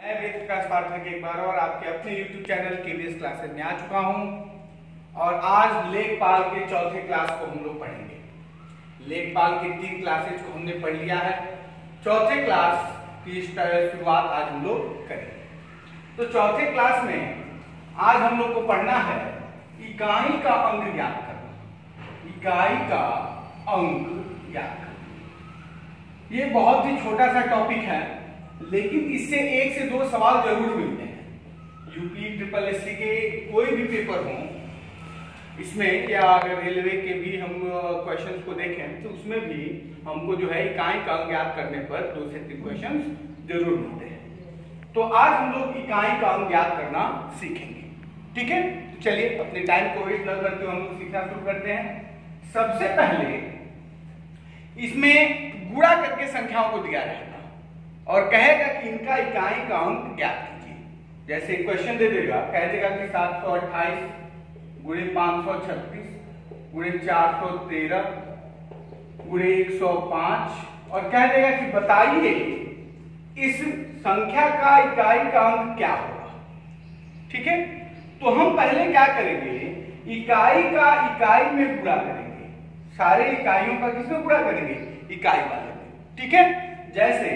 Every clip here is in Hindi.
मैं वेद प्रकाश पाठक एक बार और आपके अपने YouTube चैनल केवीएस क्लासेस में आ चुका हूं और आज लेखपाल के चौथे क्लास को हम लोग पढ़ेंगे। लेखपाल के 3 क्लासेज को हमने पढ़ लिया है, चौथे क्लास की शुरुआत आज हम लोग करेंगे। तो चौथे क्लास में आज हम लोग को पढ़ना है इकाई का अंक ज्ञात करना। इकाई का अंक ज्ञात करना ये बहुत ही छोटा सा टॉपिक है, लेकिन इससे 1 से 2 सवाल जरूर मिलते हैं। यूपी ट्रिपल एससी के कोई भी पेपर हो इसमें, या अगर रेलवे के भी हम क्वेश्चंस को देखें तो उसमें भी हमको जो है इकाई का अंक ज्ञात करने पर 2 से 3 क्वेश्चंस जरूर मिलते हैं। तो आज हम लोग इकाई का अंक ज्ञात करना सीखेंगे, ठीक है। तो चलिए अपने टाइम को वेस्ट न करते हुए हम लोग सीखना शुरू करते हैं। सबसे पहले इसमें गुणा करके संख्याओं को दिया रहेगा और कहेगा कि इनका इकाई का अंक ज्ञात कीजिए। जैसे क्वेश्चन दे देगा, कह देगा कि 728 गुणे 536 गुणे 413 गुणे 105 और कह देगा कि बताइए इस संख्या का इकाई का अंक क्या होगा, ठीक है। तो हम पहले क्या करेंगे, इकाई का इकाई में गुणा करेंगे। सारे इकाइयों का किसमें गुणा करेंगे? इकाई वाले में, ठीक है। जैसे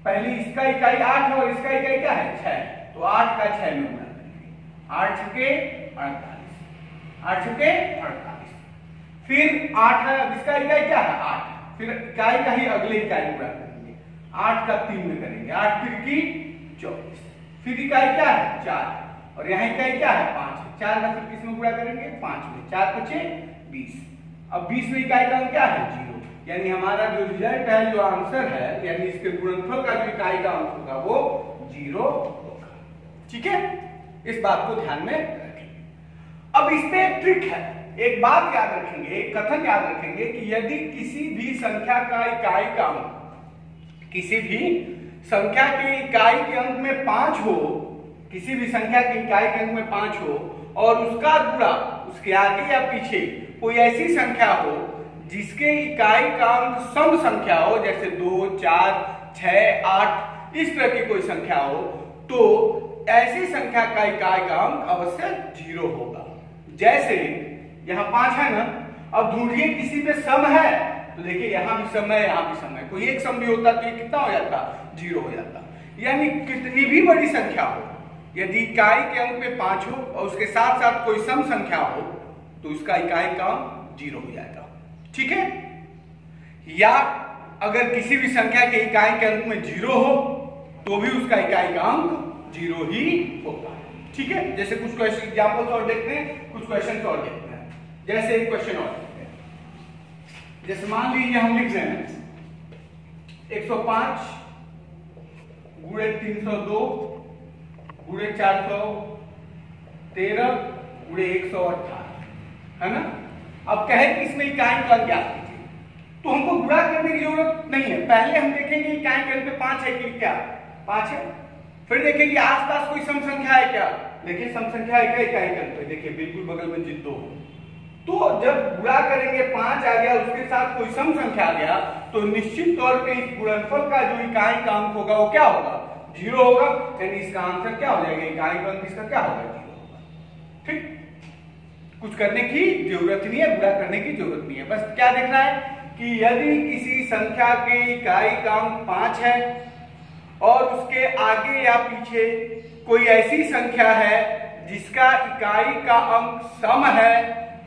पहले इसका इकाई 8 है और इसका इकाई क्या है? 6, तो 8 का 6 में गुणा करेंगे। 8 छके 48, 8 छके 48। फिर 8 है, अब इसका इकाई क्या है? 8। फिर इकाई का ही अगले इकाई गुणा करेंगे, 8 का 3 में करेंगे, 8 फिर की 24। फिर इकाई क्या है? 4 और यहाँ इकाई क्या है? 5। 4 का फिर किसमें गुणा करेंगे? 5 में। 4 बचे 20। अब 20 में इकाई का अंक क्या है? 0। यानी हमारा जो रिजल्ट है, जो आंसर है, यानी इसके गुणनफल का जो इकाई का अंक होगा वो 0 होगा, ठीक है। इस बात को ध्यान में रखेंगे। अब इसमें एक ट्रिक है, एक बात याद रखेंगे, एक कथन याद रखेंगे कि यदि किसी भी संख्या का इकाई का अंक, किसी भी संख्या के इकाई के अंक में 5 हो, किसी भी संख्या के इकाई के अंक में 5 हो और उसका गुणा उसके आगे या पीछे कोई ऐसी संख्या हो जिसके इकाई का अंक सम संख्या हो, जैसे 2, 4, 6, 8 इस तरह की कोई संख्या हो, तो ऐसी संख्या का इकाई का अंक अवश्य 0 होगा। जैसे यहाँ 5 है ना, अब ढूंढिए किसी में सम है, तो देखिए यहाँ भी सम है, यहाँ भी सम है। कोई एक सम भी होता तो ये कितना हो जाता? 0 हो जाता। यानी कितनी भी बड़ी संख्या हो, यदि इकाई के अंक में 5 हो और उसके साथ साथ कोई सम संख्या हो तो उसका इकाई का अंक 0 हो जाएगा, ठीक है। या अगर किसी भी संख्या के इकाई के अंक में 0 हो तो भी उसका इकाई का अंक 0 ही होगा, ठीक है। जैसे कुछ क्वेश्चन एग्जांपल्स और देखते हैं, कुछ क्वेश्चन और देखते हैं। जैसे एक क्वेश्चन और देखते हैं, जैसे मान लीजिए हम लिख रहे हैं 105 गुणे 302 गुणे 413 गुणे 118, है ना। अब कहे कि इसमें इकाई का अंक ज्ञात कीजिए, तो हमको गुणा करने की जरूरत नहीं है। पहले हम देखेंगे इकाई के अंक पे 5 है कि क्या? 5 है। फिर देखेंगे आसपास कोई सम संख्या है क्या? देखिए सम संख्या है क्या इकाई के अंक पे? देखिए बिल्कुल बगल में 2। तो जब गुणा करेंगे 5 आ गया, उसके साथ कोई सम संख्या आ गया, तो निश्चित तौर पे इस गुणनफल का जो इकाई का अंक होगा वो क्या होगा? 0 होगा। यानी इसका आंसर क्या हो जाएगा? इकाई का अंक इसका क्या होगा? 0 होगा, ठीक। कुछ करने की जरूरत नहीं है, गुणा करने की जरूरत नहीं है। बस क्या देखना है कि यदि किसी संख्या के इकाई का अंक 5 है और उसके आगे या पीछे कोई ऐसी संख्या है जिसका इकाई का अंक सम है,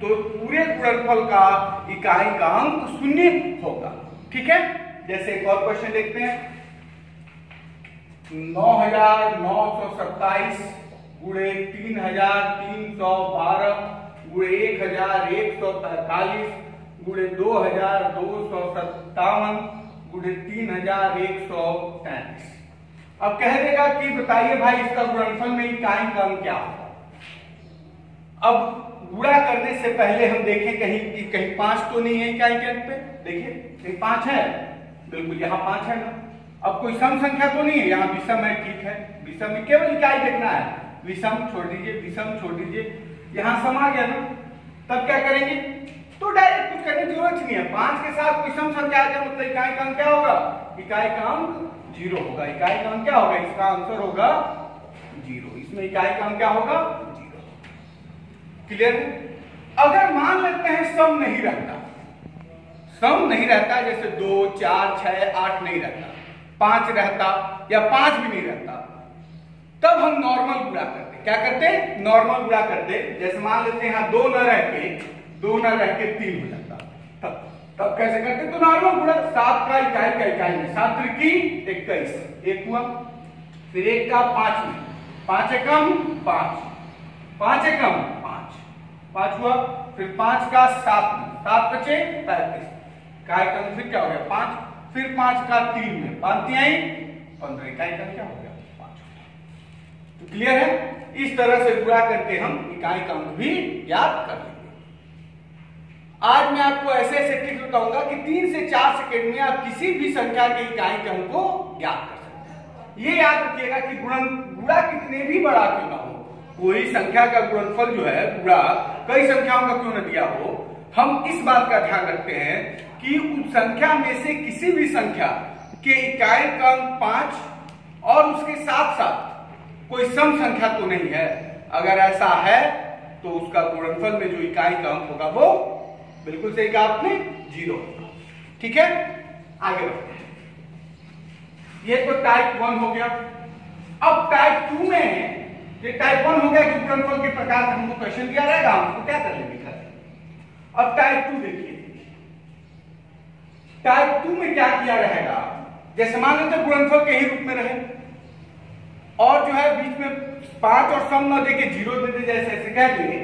तो पूरे गुणनफल का इकाई का अंक 0 होगा, ठीक है। जैसे एक और क्वेश्चन देखते हैं, 9927 गुणे 3312 गुणे 1145 गुणे 2257 गुणे 3133। अब कह देगा कि बताइए भाई इसका गुणनफल में इकाई का अंक क्या होगा। अब गुणा करने से पहले हम देखें कहीं 5 तो नहीं है इकाई के अंक पे। देखिए कहीं 5 है, बिल्कुल यहाँ 5 है ना। अब कोई सम संख्या तो नहीं है, यहाँ विषम है, ठीक है। विषम में केवल इकाई देखना है, विषम छोड़ दीजिए, विषम छोड़ दीजिए, यहाँ सम आ गया ना। तब क्या करेंगे? तो डायरेक्ट कुछ करने की जरूरत नहीं है। 5 के साथ कोई सम संख्या आ गया मतलब इकाई का अंक क्या होगा? इकाई का अंक जीरो होगा। इकाई का अंक क्या होगा? इसका आंसर होगा जीरो। इसमें इकाई का अंक क्या होगा? जीरो। क्लियर है? अगर मान लेते हैं सम नहीं रहता, सम नहीं रहता, जैसे 2, 4, 6, 8 नहीं रहता, 5 रहता या 5 भी नहीं रहता, तब हम नॉर्मल गुणा करते। क्या करते? नॉर्मल गुणा करते। जैसे मान लेते हैं यहाँ 2 न रह के 3 हो जाता, तब कैसे करते? तो नॉर्मल गुणा। 7 का इकाई में 7 त्रिकी 21, 1 हुआ। फिर 1 का 5 में 5 एकम 5, 5 एकम 5 हुआ। फिर 5 का 7 में 7 बचे 35, इकाई का फिर क्या हो गया? 5। फिर 5 का 3 में 5 तिहाई 15, इकाई का क्या हो गया? 5। तो क्लियर है? इस तरह से गुणा करके हम इकाई का अंक भी याद कर लेंगे। आज मैं आपको ऐसे ऐसे ट्रिक बताऊंगा कि 3 से 4 सेकंड में आप किसी भी संख्या के इकाई के अंक को ज्ञात कर सकते हैं। ये याद रखिएगा कि गुणा कितने भी बड़ा क्यों ना हो, कोई संख्या का गुणनफल जो है गुणा कई संख्याओं का क्यों न दिया हो, हम इस बात का ध्यान रखते हैं कि उस संख्या में से किसी भी संख्या के इकाई का अंक 5 और उसके साथ साथ कोई सम संख्या तो नहीं है। अगर ऐसा है तो उसका गुणनफल में जो इकाई का अंक होगा वो बिल्कुल सही कहा आपने, 0 होगा। ठीक है, आगे बढ़ते हैं। ये तो टाइप 1 हो गया। अब टाइप 2 में, ये टाइप 1 हो गया कि गुणनफल के प्रकार का हमको क्वेश्चन दिया रहेगा, हमको क्या कर लेंगे घर। अब टाइप 2 देखिए, टाइप 2 में क्या किया रहेगा? जैसे मान लेते गुणनफल के ही रूप में रहे और जो है बीच में 5 और सम न देके 0 दे दे। जैसे ऐसे कह देंगे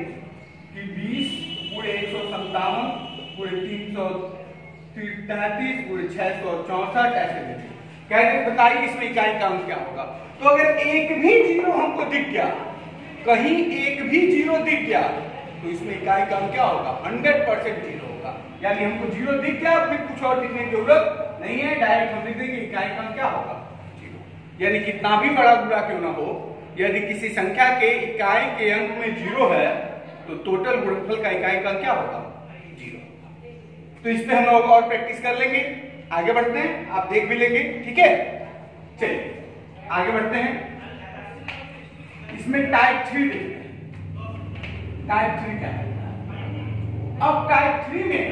कि 20 गुणे 157 गुणे 333 गुणे 664 ऐसे दे दे। कह दे बताइए इसमें इकाई का अंक क्या होगा? तो अगर एक भी 0 हमको दिख गया, कहीं एक भी 0 दिख गया, तो इसमें इकाई का अंक क्या होगा? 100% 0 होगा। यानी हमको 0 दिख गया, फिर कुछ और दिखने की जरूरत नहीं है, डायरेक्ट हम लिख देंगे इकाई का अंक क्या होगा? 0। यानी कितना भी बड़ा गुणा क्यों ना हो, यदि किसी संख्या के इकाई के अंक में 0 है तो टोटल गुणनफल का इकाई का अंक क्या होगा? 0। तो इस पे हम लोग और प्रैक्टिस कर लेंगे। आगे बढ़ते हैं, आप देख भी लेंगे। ठीक है, चलिए आगे बढ़ते हैं। इसमें टाइप 3 देखते हैं। टाइप 3 क्या है? अब टाइप 3 में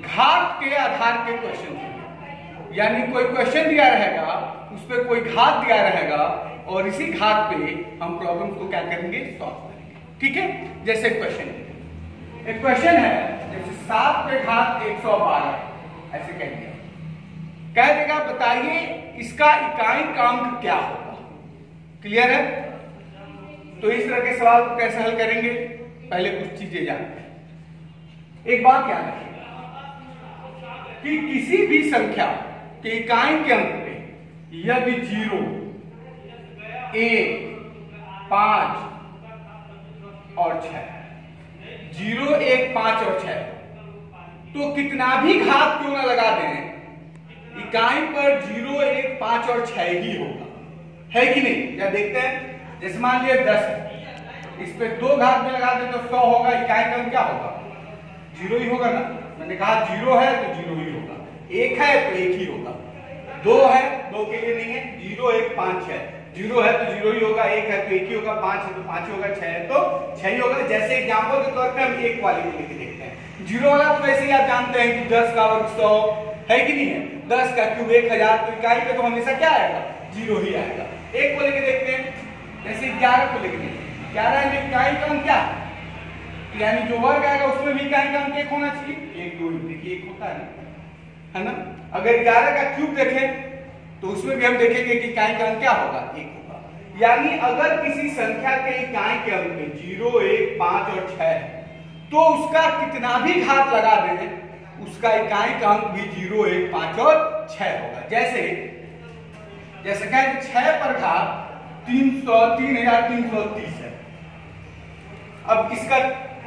घात के आधार के क्वेश्चन, यानी कोई क्वेश्चन दिया रहेगा, उस पर कोई घात दिया रहेगा और इसी घात पे हम प्रॉब्लम को क्या करेंगे? सॉल्व करेंगे। ठीक है, जैसे क्वेश्चन, एक क्वेश्चन है जैसे 7 पे घात 112 ऐसे कह दिया, कह देगा बताइए इसका इकाई का अंक क्या होगा। क्लियर है? तो इस तरह के सवाल को कैसे हल करेंगे, पहले कुछ चीजें जानते हैं। एक बात याद रखिएगा कि किसी भी संख्या के इकाई के अंक पे यदि 0, 1, 5 और 6, 0, 1, 5 और 6, तो कितना भी घात क्यों ना लगा दें, इकाई पर 0, 1, 5 और 6 ही होगा। है कि नहीं? या देखते हैं, जैसे मान लिया 10 है, इस पे 2 घात में लगा दे तो 100 होगा, इकाई का क्या होगा? 0 ही होगा ना। मैंने कहा 0 है तो 0 ही होगा, 1 है तो 1 ही होगा, 2 है 2 के लिए नहीं है, 0, 1, 5 है, 0 है तो 0 ही होगा, 1 है तो 1 ही होगा, 5 है तो 5 ही होगा, 6 है तो 6 ही होगा। जैसे एग्जांपल के तौर पे हम 1 वाले को लेके देखते हैं। 0 वाला तो वैसे ही आप जानते हैं कि 10 का वर्ग 100 है कि नहीं है, 10 का क्यूब 1000, तो इकाई पे तो हमेशा क्या आएगा? 0 ही आएगा। 1 को लेके देखते हैं, जैसे 11 को लेके देखते हैं, 11 में इकाई का अंक क्या है? यानी जो वर्ग आएगा उसमें भी इकाई का अंक 1 होना चाहिए। 1, 2 देखिए 1 होता है ना। अगर 11 का क्यूब देखें तो उसमें भी हम देखेंगे कि इकाई का अंक क्या होगा? 1 होगा। यानी अगर किसी संख्या के इकाई के अंक में 0, 1, 5 और 6 है तो उसका कितना भी घात लगा दें, उसका इकाई का अंक भी 0, 1, 5 और 6 होगा। जैसे कहें 6 पर घात 3330 है। अब इसका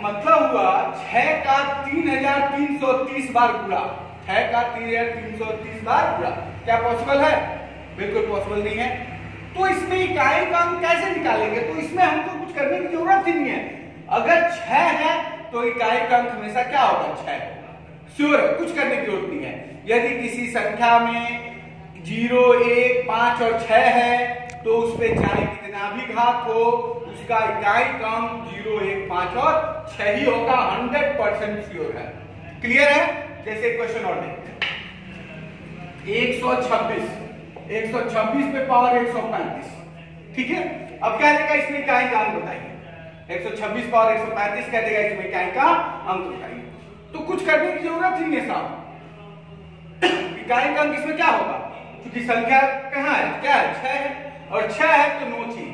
मतलब हुआ 6 का 3330 बार गुणा, 6 का 3330 बार गुणा। क्या पॉसिबल है? बिल्कुल पॉसिबल नहीं है। तो इसमें इकाई का अंक कैसे निकालेंगे? तो इसमें हमको कुछ करने की जरूरत ही नहीं है। अगर 6 है तो इकाई का अंक हमेशा क्या होगा? 6 होगा। श्योर है, कुछ करने की जरूरत नहीं है। यदि किसी संख्या में 0, 1, 5 और 6 है तो उस पे चाहे कितना भी घात हो उसका इकाई क्रम 0, 1, 5 और 6 ही होगा। 100% श्योर है। क्लियर है? जैसे क्वेश्चन और देखते हैं। 126 पे पावर 135, ठीक है। अब क्या देगा इसमें इकाई का अंक बताइए। 126 पावर 135 कह देगा इसमें इकाई का अंक बताइए। तो कुछ करने की जरूरत ही नहीं है साहब। इकाई का अंक इसमें क्या होगा, क्योंकि संख्या कहाँ है, क्या है, 6 है और 6 है तो नो चेंज।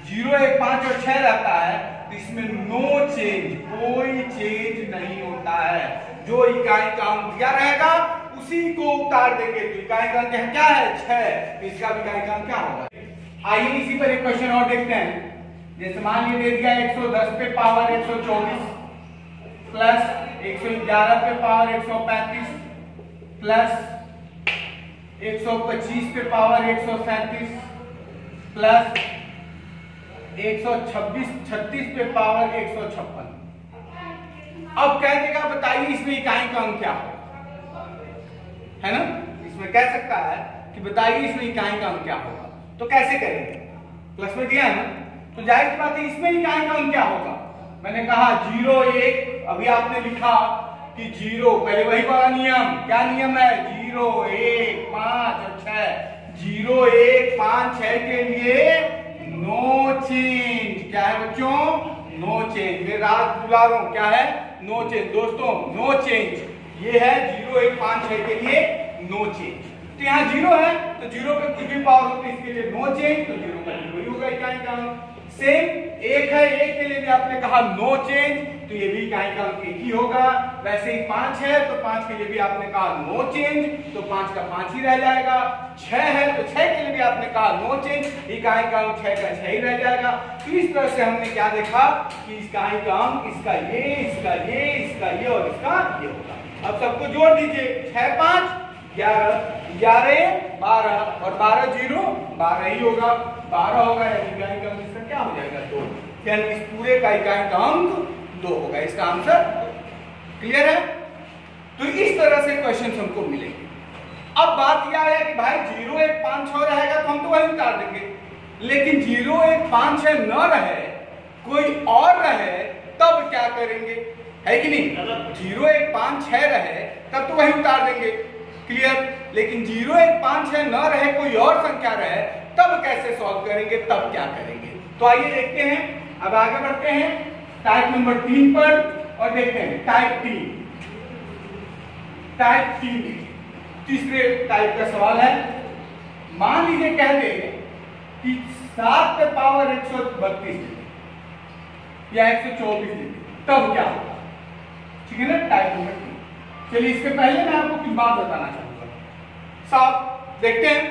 0, 1, 5 और 6 रहता है तो इसमें नो चेंज, कोई चेंज नहीं होता है। जो इकाई का अंक दिया रहेगा उसी को उतार देंगे। तो इकाई का अंक क्या है, 6, तो इसका भी इकाई का अंक क्या होगा। आइए इसी पर एक क्वेश्चन और देखते हैं। जैसे मान लीजिए दे दिया 110 पे पावर 124 प्लस 111 पे पावर 135 प्लस 125 पे पावर 137 प्लस 136 पे पावर 156। अब कह देगा बताइए इसमें इकाई का अंक क्या होगा, है ना। इसमें कह सकता है कि बताइए इसमें इकाई का अंक क्या होगा। तो कैसे करेंगे, प्लस में दिया है ना, तो जाहिर सी बात है इसमें इकाई का अंक क्या होगा। मैंने कहा 0, 1, अभी आपने लिखा कि 0, पहले वही वाला नियम, क्या नियम है, 0, 1, 5 और 6। 0, 1, 5, 6 के लिए नो चेंज। क्या है बच्चों, नो चेंज। मैं रात बुला रहा हूं, क्या है, नो चेंज। दोस्तों नो चेंज ये है 0, 1, 5, 6 के लिए नो चेंज। तो यहाँ 0 है तो 0 पे कुछ भी पावर होती है इसके लिए नो चेंज, तो 0 का 0 ही होगा इकाई का अंक। सेम 1 है, 1 के लिए भी आपने कहा नो चेंज, तो ये भी इकाई का अंक 1 ही होगा। वैसे ही 5 है तो 5 के लिए भी आपने कहा नो चेंज, तो 5 का 5 ही रह जाएगा। 6 है तो 6 के लिए भी आपने कहा नो चेंज, इकाई का अंक 6 का 6 ही रह जाएगा। तो इस तरह से हमने क्या देखा कि इकाई का अंक इसका ये, इसका ये, इसका ये और इसका ये होगा। अब सबको जोड़ दीजिए, 6, 5, 11, 11, 12 और 12, 0, 12 ही होगा। 12 होगा यानी इकाई का अंक इसका क्या हो जाएगा, 2। यानी इस पूरे का इकाई का अंक 2 होगा। इसका आंसर क्लियर है। तो इस तरह से क्वेश्चन हमको मिलेंगे। अब बात यह है कि भाई 0, 1, 5, 6 रहेगा तो हम तो वही उतार देंगे, लेकिन 0, 1, 5, 6 न रहे, कोई और रहे, तब क्या करेंगे, है कि नहीं। 0, 1, 5, 6 रहे तब तो वही उतार देंगे, क्लियर। लेकिन 0, 1, 5, 6 न रहे, कोई और संख्या रहे, तब कैसे सॉल्व करेंगे, तब क्या करेंगे। तो आइए देखते हैं। अब आगे बढ़ते हैं टाइप नंबर 3 पर और देखते हैं टाइप 3। टाइप 3 तीसरे टाइप का सवाल है। मान लीजिए कह दे कि 7 पे पावर 132 या 124, तब क्या होगा, ठीक है ना। Type number 3। चलिए इसके पहले मैं आपको कुछ बात बताना चाहूंगा। साहब देखते हैं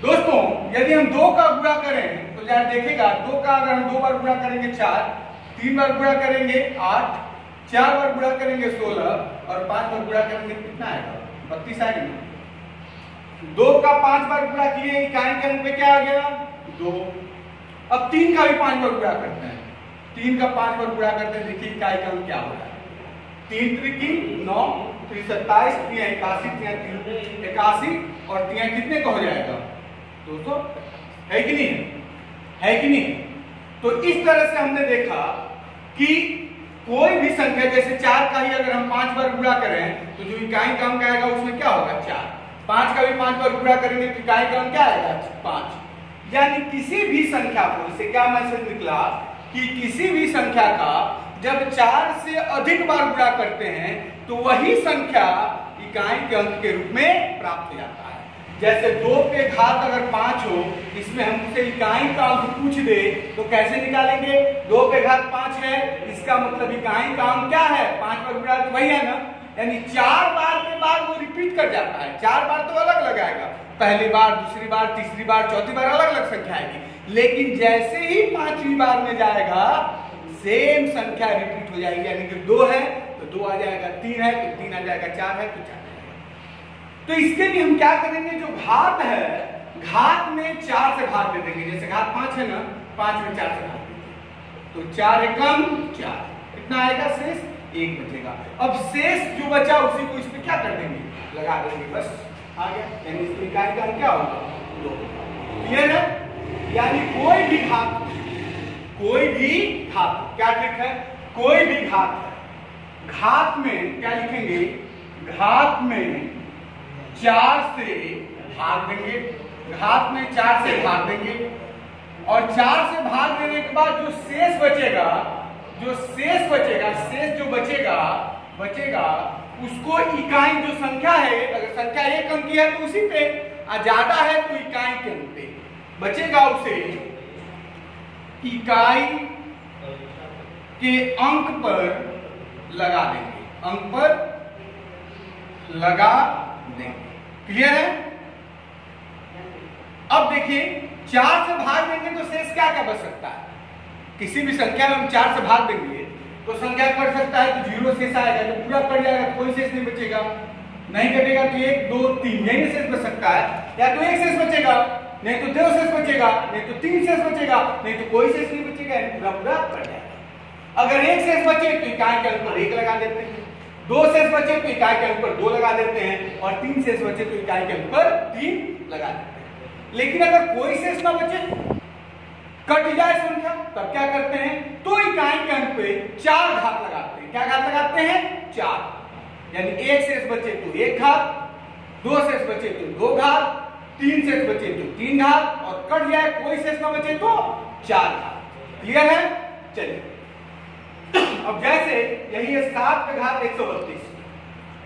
दोस्तों, यदि हम 2 का गुणा करें तो जरा देखिएगा, 2 का अगर हम 2 बार गुणा करेंगे 4, 3 बार गुणा करेंगे 8, 4 बार गुणा करेंगे 16 और 5 बार गुणा करेंगे कितना आएगा, 32 आएगा। 2 का 5 बार गुणा किए, इकाई के अंक पे क्या आ गया, 2। अब 3 का भी 5 बार गुणा करते हैं, 3 का 5 बार गुणा करते हैं, देखिए इकाई का अंक क्या हो रहा है। 3 त्रिकी 9, 3 27, 3 81, 3 81 और 3 कितने का हो जाएगा, 200, है कि नहीं, है कि नहीं। तो इस तरह से हमने देखा कि कोई भी संख्या, जैसे 4 का ही अगर हम 5 बार गुणा करें तो जो इकाई का अंक आएगा उसमें क्या होगा, 4। 5 का भी 5 बार गुणा करेंगे तो इकाई का अंक क्या आएगा, 5। यानी किसी भी संख्या को, इससे क्या मैसेज निकला कि किसी भी संख्या का जब 4 से अधिक बार गुणा करते हैं तो वही संख्या इकाई के अंक के रूप में प्राप्त हो जाता है। जैसे 2 पे घात अगर 5 हो, इसमें हमसे इकाई का अंक पूछ दे तो कैसे निकालेंगे, 2 पे घात 5 है, इसका मतलब इकाई का अंक क्या है, 5 बार गुणा तो वही है ना। यानी 4 बार के बाद वो रिपीट कर जाता है। 4 बार तो अलग अलग आएगा, पहली बार, दूसरी बार, तीसरी बार, चौथी बार अलग अलग संख्या आएगी। लेकिन जैसे ही 5वीं बार में जाएगा सेम संख्या रिपीट हो जाएगी। यानी कि 2 है तो 2 आ जाएगा, 3 है तो 3 आ जाएगा, 4 है तो 4 आ जाएगा। तो इसके लिए हम क्या करेंगे, जो घात है घात में 4 से घात दे देंगे। जैसे घात 5 है ना, 5 में 4 से घात देंगे तो 4 एकम 4, कितना आएगा, शेष 1 बचेगा। अब शेष जो बचा उसी को इस पे क्या कर देंगे, लगा देंगे, बस आ गया, यानी इसकी इकाई का अंक क्या होगा 2। क्लियर है? यानी कोई भी घात क्या ट्रिक है, कोई भी घात में क्या लिखेंगे, घात में 4 से भाग देंगे, घात में 4 से भाग देंगे और 4 से भाग देने के बाद जो शेष बचेगा, शेष जो बचेगा उसको इकाई, जो संख्या है, अगर संख्या 1 अंक की है तो उसी पे, ज्यादा है तो इकाई के अंक पे बचेगा, उसे इकाई के अंक पर लगा देंगे, क्लियर है? अब देखिए 4 से भाग देंगे तो शेष क्या क्या बच सकता है, किसी भी संख्या में हम 4 से भाग देंगे तो संख्या कट सकता है, तो 0 शेष आएगा, तो पूरा कट जाएगा, कोई शेष नहीं बचेगा, नहीं कटेगा तो 1 2 3 यही शेष बच सकता है, या तो 1 शेष बचेगा, नहीं तो 2 शेष बचेगा, नहीं तो 3 शेष बचेगा, नहीं तो कोई शेष नहीं बचेगा, पूरा कट जाएगा। अगर 1 शेष बचे तो इकाई के अंक पर 1 लगा देते हैं, 2 शेष बचे तो इकाई के अंक पर 2 लगा देते हैं, और 3 शेष बचे तो इकाई के अंक पर 3 लगा देते हैं। लेकिन अगर कोई शेष ना बचे, कट जाए संख्या, तब क्या करते हैं, तो इकाई के अंक पे 4 घात लगाते हैं। क्या घात लगाते हैं? 4, यानी 1 शेष बचे तो 1 घात, 2 शेष बचे तो 2 घात, 3 शेष बचे तो 3 घात, और कट जाए कोई शेष ना बचे तो 4 घात। क्लियर है? चलिए अब जैसे यही है 7 का घात 132,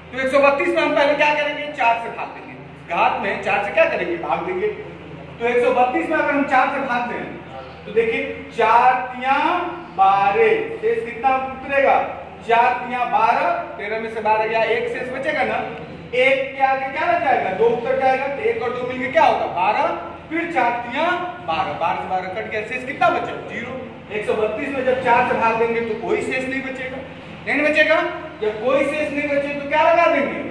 तो 132 में हम पहले क्या करेंगे, 4 से भाग देंगे, घात में 4 से क्या करेंगे, भाग देंगे। तो 132 में अगर हम 4 से भाग दें तो देखिए 4 तिया 12, शेष कितना उतरेगा, 4 तिया 12, 13 में से 12 गया, 1 शेष बचेगा ना, 1 के आगे क्या रह जाएगा, 2 उतर जाएगा, तो 1 और 2 मिलके क्या होगा 12, फिर 4 तिया 12, 12 से 12 कट गया, शेष कितना बचा 0। 132 में जब 4 से भाग देंगे तो कोई शेष नहीं बचेगा, नहीं बचेगा, जब कोई शेष नहीं बचे तो क्या लगा देंगे,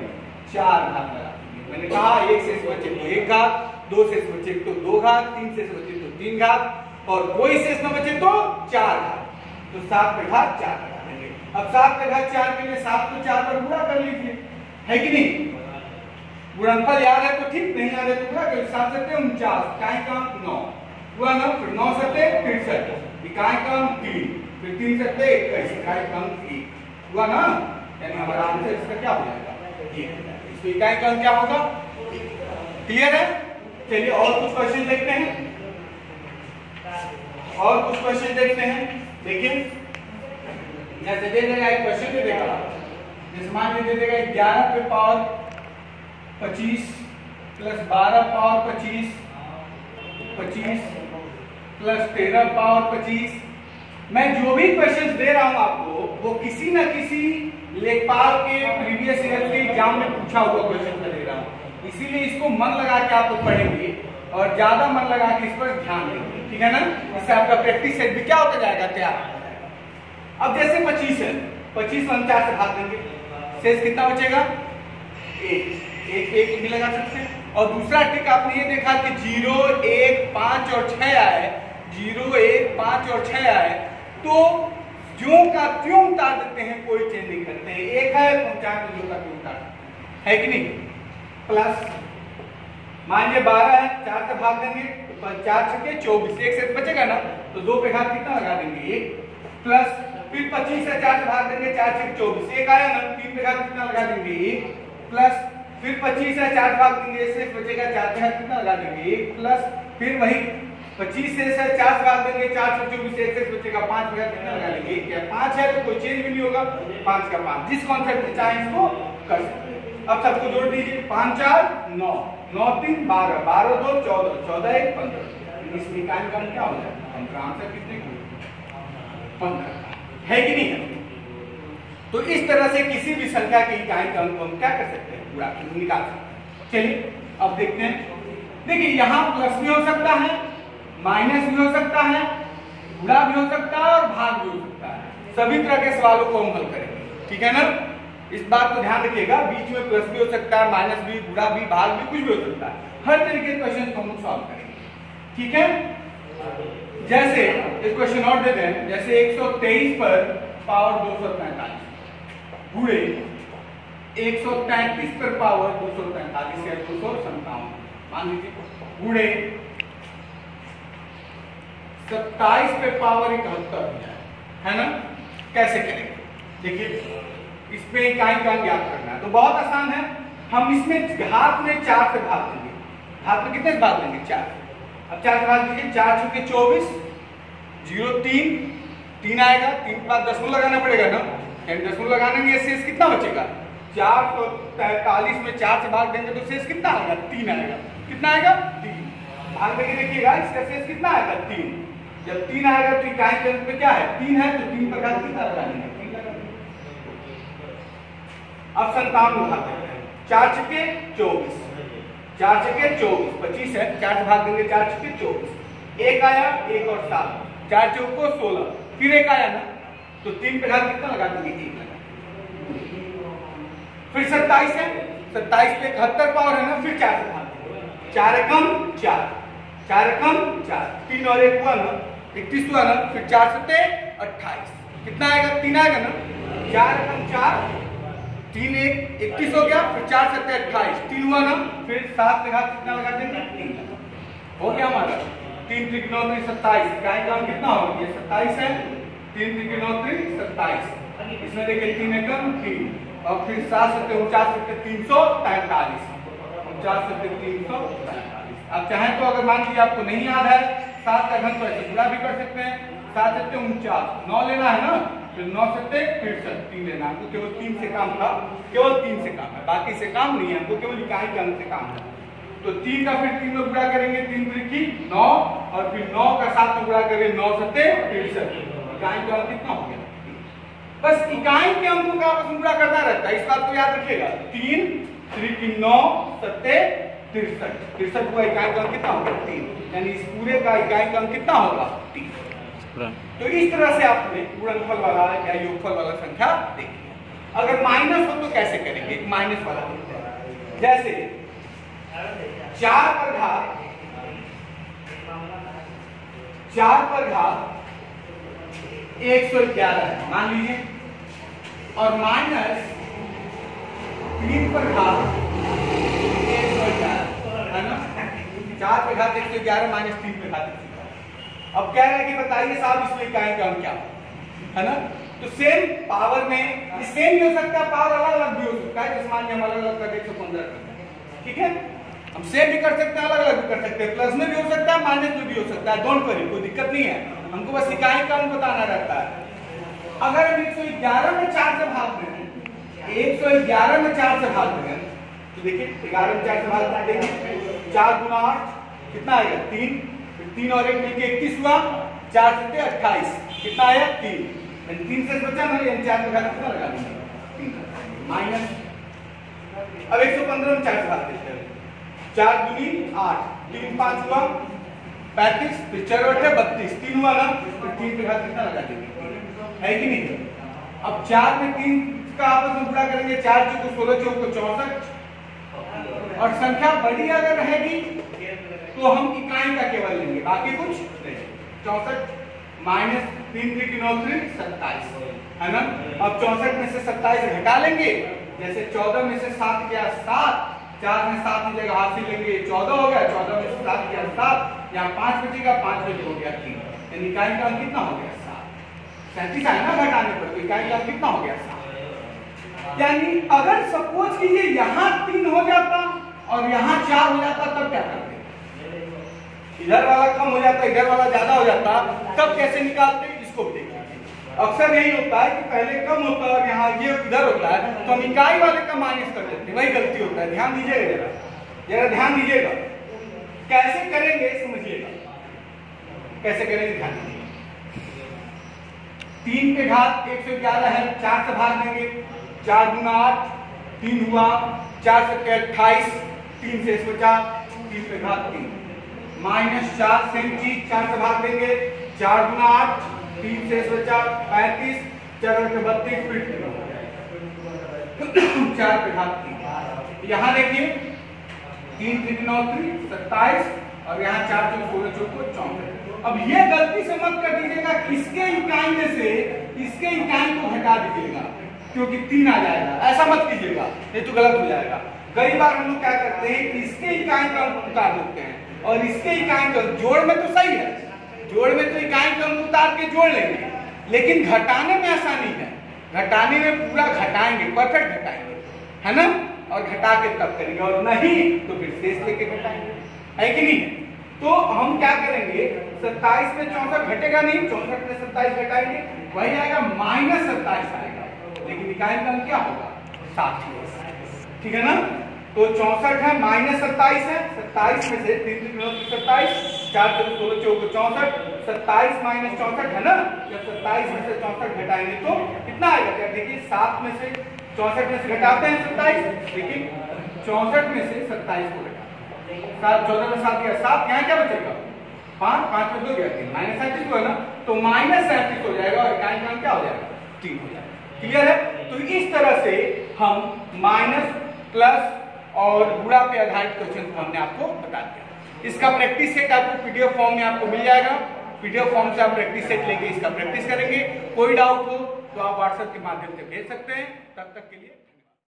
4 घात लगा देंगे। मैंने कहा 1 शेष बचे तो 1 घात, 2 शेष बचे तो 2 घात, 3 शेष बचे तो 3 घात, और कोई शेष न बचे तो 4 घात, तो 7 पे घात 4 लगा देंगे। अब 7 पे घात 4 के लिए 7 को 4 पर गुणा कर लीजिए, है कि नहीं, गुणनफल याद है तो ठीक, नहीं याद है तो गुणा कर, 7 सत्ते 49, इकाई का अंक 9 हुआ ना, फिर 9 सत्ते 63, इकाई का अंक 3, फिर 3 सत्ते 21, इकाई का अंक 1 हुआ ना, यानी हमारा आंसर इसका क्या हो जाएगा, 1। इसको इकाई का अंक क्या होगा, क्लियर है? चलिए और कुछ क्वेश्चन देखते हैं, देखिए जैसे दे देगा एक क्वेश्चन दे देगा, जैसे मान लीजिए दे देगा 11 पे power 25 plus 12 power 25 plus 13 power 25। मैं जो भी क्वेश्चन दे रहा हूं आपको वो किसी न किसी लेखपाल के प्रीवियस ईयर के एग्जाम में पूछा हुआ क्वेश्चन दे रहा हूं, इसीलिए इसको मन लगा के आप लोग पढ़ेंगे और ज्यादा मन लगा के इस पर ध्यान देंगे, ठीक है ना, इससे आपका प्रैक्टिस सेट भी क्या होता जाएगा, तैयार। अब जैसे 25 है, 25 में हम 4 से भाग देंगे, शेष कितना बचेगा, 1 भी लगा सकते हैं। और दूसरा ट्रिक आपने ये देखा कि 0 1 5 और 6 आए, 0 1 5 और 6 आए तो ज्यों का त्यों उतार देते हैं, कोई चेंज नहीं करते हैं, 1 है तो 4 को ज्यों का त्यों उतार देते हैं, है कि नहीं। प्लस मान लीजिए 12 है, 4 से भाग देंगे तो 4 छक्के 24, 1 शेष बचेगा ना, तो 2 पे घात कितना लगा देंगे 1, प्लस फिर 25 है, 4 से भाग देंगे, 4 छक्के 24, 1 आया ना, 3 पे घात कितना लगा देंगे 1, प्लस फिर 25 है, 4 से भाग देंगे, शेष बचेगा, 4 पे घात कितना लगा देंगे 1, प्लस फिर वही 25 शेष है, 4 से भाग देंगे, 4 से 24, 1 शेष बचेगा, 5 पे घात कितना लगा देंगे 1, या 5 है तो कोई चेंज भी नहीं होगा, 5 का 5, जिस कॉन्सेप्ट से चाहे इसको कर सकते हैं। अब सबको जोड़ दीजिए, 5 4 9, 9 3 12, 12 2 14, 14 1 15, इस इकाई का क्या हो जाएगा, हम आंसर कितने को 15 है कि नहीं है। तो इस तरह से किसी भी संख्या की इकाई का अंक हम क्या कर सकते हैं, पूरा निकाल सकते हैं। चलिए अब देखते हैं, देखिए यहाँ प्लस भी हो सकता है, माइनस भी हो सकता है, गुणा भी हो सकता है और भाग भी हो सकता है, सभी तरह के सवालों को हम हल करेंगे, ठीक है ना। इस बात को ध्यान रखिएगा, बीच में प्लस भी हो सकता है, माइनस भी, गुणा भी, भाग भी, कुछ भी हो सकता है, हर तरीके के क्वेश्चन को हम सॉल्व करेंगे, ठीक है। जैसे एक क्वेश्चन और देते हैं, जैसे 123 पर पावर 245 गुणे 133 पर पावर 243 या 257 मान लीजिए, गुणे 27 पे पावर 71 है ना। कैसे करेंगे देखिए, इस पे इकाई का ज्ञात करना है तो बहुत आसान है। हम इसमें घात में 4 से भाग देंगे। घात में कितने से भाग देंगे? 4। अब 4 से भाग दीजिए, 4 चुके 24, 0 3 आएगा, 3 के बाद दशमलव लगाना पड़ेगा ना, यानी दशमलव लगाने में शेष कितना बचेगा? 443 में 4 से भाग देंगे तो शेष कितना आएगा? 3 आएगा। कितना आएगा? 3। भाग देके देखिएगा, इसका शेष कितना आएगा? 3। जब 3 आएगा तो इकाई के अंक पे क्या है? 3 है, तो 3 पर घात कितना लगाएंगे? 3 लगाएंगे। अब 57 उठाते हैं, 4 चुके 24, 4 चुके 24, 25 है, 4 से भाग देंगे, 4 चुके 24, 1 आया, 1 और 7, 4 चौको 16, फिर 1 आया ना, तो 3 पे घात कितना लगा देंगे? 1 लगा। फिर 27 है, 27 पे 71 पावर है ना, फिर 4 से भाग देंगे, 4 एकम 4, 4 एकम 4, 3 और 1 हुआ ना, 31 हुआ ना, फिर 4 सत्ते 28, कितना आएगा? 3 आएगा ना, 4 एकम 4, 3 1 31 हो गया, फिर 4 सत्ते 28, 3 हुआ ना, फिर 7 पे घात कितना लगा देंगे? 3 हो गया हमारा। 3 3 9 3 27, इकाई का अंक कितना होगा? ये 27 है, 3 3 9 3 27, इसमें देखिए 3 एकम 3, और फिर 7 सत्ते 49 सत्ते 343, 49 सत्ते 343। अब चाहें तो अगर मान लीजिए आपको नहीं याद है 7 का घन तो ऐसे पूरा भी कर सकते हैं, 7 सत्ते 49, 9 लेना है ना, फिर 9 सत्ते 63, 3 लेना, हमको केवल 3 से काम था, केवल 3 से काम है, बाकी से काम नहीं है, हमको केवल इकाई के अंक से काम है। तो 3 का फिर 3 में गुणा करेंगे, 3 त्रिकी 9, और फिर 9 का 7 में गुणा करेंगे, 9 सत्ते 63, इकाई का अंक कितना हो गया? बस इकाई के अंकों का आपस में गुणा करना रहता है, इस बात को याद रखिएगा। 3 त्रिकी 9 सत्ते 63, 63 का इकाई का अंक कितना होगा? 3, यानी इस पूरे का इकाई का अंक कितना होगा? 3। तो इस तरह से आपने गुणनफल वाला या योगफल वाला संख्या देखी। अगर माइनस हो तो कैसे करेंगे? माइनस वाला देखते हैं। जैसे 4 पर घात 111 है मान लीजिए, और माइनस 3 पर घात 111 है ना। 4 पे घात 111 माइनस 3 पे घात 111। अब कह रहे हैं कि बताइए साहब इसमें इकाई का अंक क्या है ना। तो सेम पावर में सेम भी हो सकता है, पावर अलग अलग भी हो सकता है, जैसे मान हम अलग अलग कर 115 करते हैं, ठीक है। हम सेम भी कर सकते हैं, अलग अलग भी कर सकते हैं, प्लस में भी हो सकता है, माइनस में भी हो सकता है, डोंट वरी, कोई दिक्कत नहीं है, हमको बस इकाई का अंक बताना रहता है। अगर हम 111 में 4 से भाग दें, 111 में 4 से भाग दें, तो देखिए 11 में 4 से भाग देंगे, 4 गुना 8 कितना आएगा? 3, 3 और 1 मिलके 21 हुआ, 4 सत्ते 28, कितना आया? 3, 3 से बचा ना, यानी 4 का कितना लगा देंगे? 3 माइनस। अब 115 में 4 से भाग देते हैं, 4 दूनी 8, 3 5 हुआ 35, फिर 4 8 32, 3 हुआ ना, फिर 3 पे घात कितना लगा देंगे? है कि नहीं? अब 4 में 3 का आपस में गुणा करेंगे, 4 चौको 16 चौको 64, और संख्या बड़ी अगर रहेगी तो हम इकाई का केवल लेंगे, बाकी कुछ नहीं। 64 माइनस 3 3 9 3 27 है ना। अब 64 में से 27 घटा लेंगे, जैसे 14 में से 7 गया 7, 4 में 7 की जगह हासिल लेंगे 14 हो गया, 14 में से 7 गया 7, यहाँ 5 बचेगा, 5 में हो गया 3, यानी इकाई का कितना हो गया? 7। 37 है ना घटाने पर, तो इकाई का कितना हो गया? 7। यानी अगर सपोज कीजिए यहाँ 3 हो जाता और यहाँ 4 हो जाता, तब क्या करते? इधर वाला कम हो जाता, इधर वाला ज्यादा हो जाता, तब कैसे निकालते? इसको भी देखिए। अक्सर यही होता है कि पहले कम होता है और यहाँ ये इधर होता है, तो हम इकाई वाले का माइनस कर देते हैं, वही गलती होता है। ध्यान दीजिएगा, जरा ध्यान दीजिएगा, कैसे करेंगे समझिएगा, कैसे करेंगे ध्यान दीजिएगा। 3 पे घात 111 है, 4 से भाग देंगे, 4 गुना 8, 3 हुआ, 4 सत्ते 28, 3 से बचा, 3 पे घात 3, माइनस 4 सेम चीज, 4 से भाग देंगे, 4 गुना 8, 3 से बचा 35, 4 8 32, फिर 4 पे घात 3। यहाँ देखिए 3 3 9 3 27, और यहाँ 4 चौक 16 चौक 64। अब ये गलती से मत कर दीजिएगा, इसके इकाई में से इसके इकाई को घटा दीजिएगा, क्योंकि 3 आ जाएगा। ऐसा मत कीजिएगा, ये तो गलत हो जाएगा। कई बार हम लोग क्या करते हैं कि इसके इकाई का अंक उतार देते हैं और इसके इकाई का, जोड़ में तो सही है, जोड़ में तो इकाई का अंक उतार के जोड़ लेंगे, लेकिन घटाने में ऐसा नहीं है। घटाने में पूरा घटाएंगे, परफेक्ट घटाएंगे, है ना, और घटा के तब करेंगे, और नहीं तो फिर शेष लेके घटाएंगे, है कि नहीं। तो हम क्या करेंगे, 27 में 64 घटेगा नहीं, 64 में 27 घटाएंगे, वही आएगा -27 आएगा, लेकिन इकाई का अंक क्या होगा, 60। ठीक है ना। तो 64 है, -27 है, 27 में से 3 27, 4 16 64, 27 - 64 है ना। जब 27 में से 64 घटाएंगे तो कितना आएगा, क्या देखिए 7 में से 64 में से घटाते हैं 27, लेकिन 64 में से 27 को घटाते हैं, 7 14 में 7 गया 7, यहाँ क्या बचेगा 5, 5 में 2 गया 3, -37 को है ना, तो -37 हो जाएगा और इकाई का क्या हो जाएगा 3 हो जाएगा। क्लियर है। तो इस तरह से हम माइनस, प्लस और गुणा पे आधारित क्वेश्चन को हमने आपको बता दिया। इसका प्रैक्टिस सेट आपको पीडीएफ फॉर्म में आपको मिल जाएगा। पीडीएफ फॉर्म से आप प्रैक्टिस सेट लेके इसका प्रैक्टिस करेंगे। कोई डाउट हो तो आप व्हाट्सएप के माध्यम से भेज सकते हैं। तब तक के लिए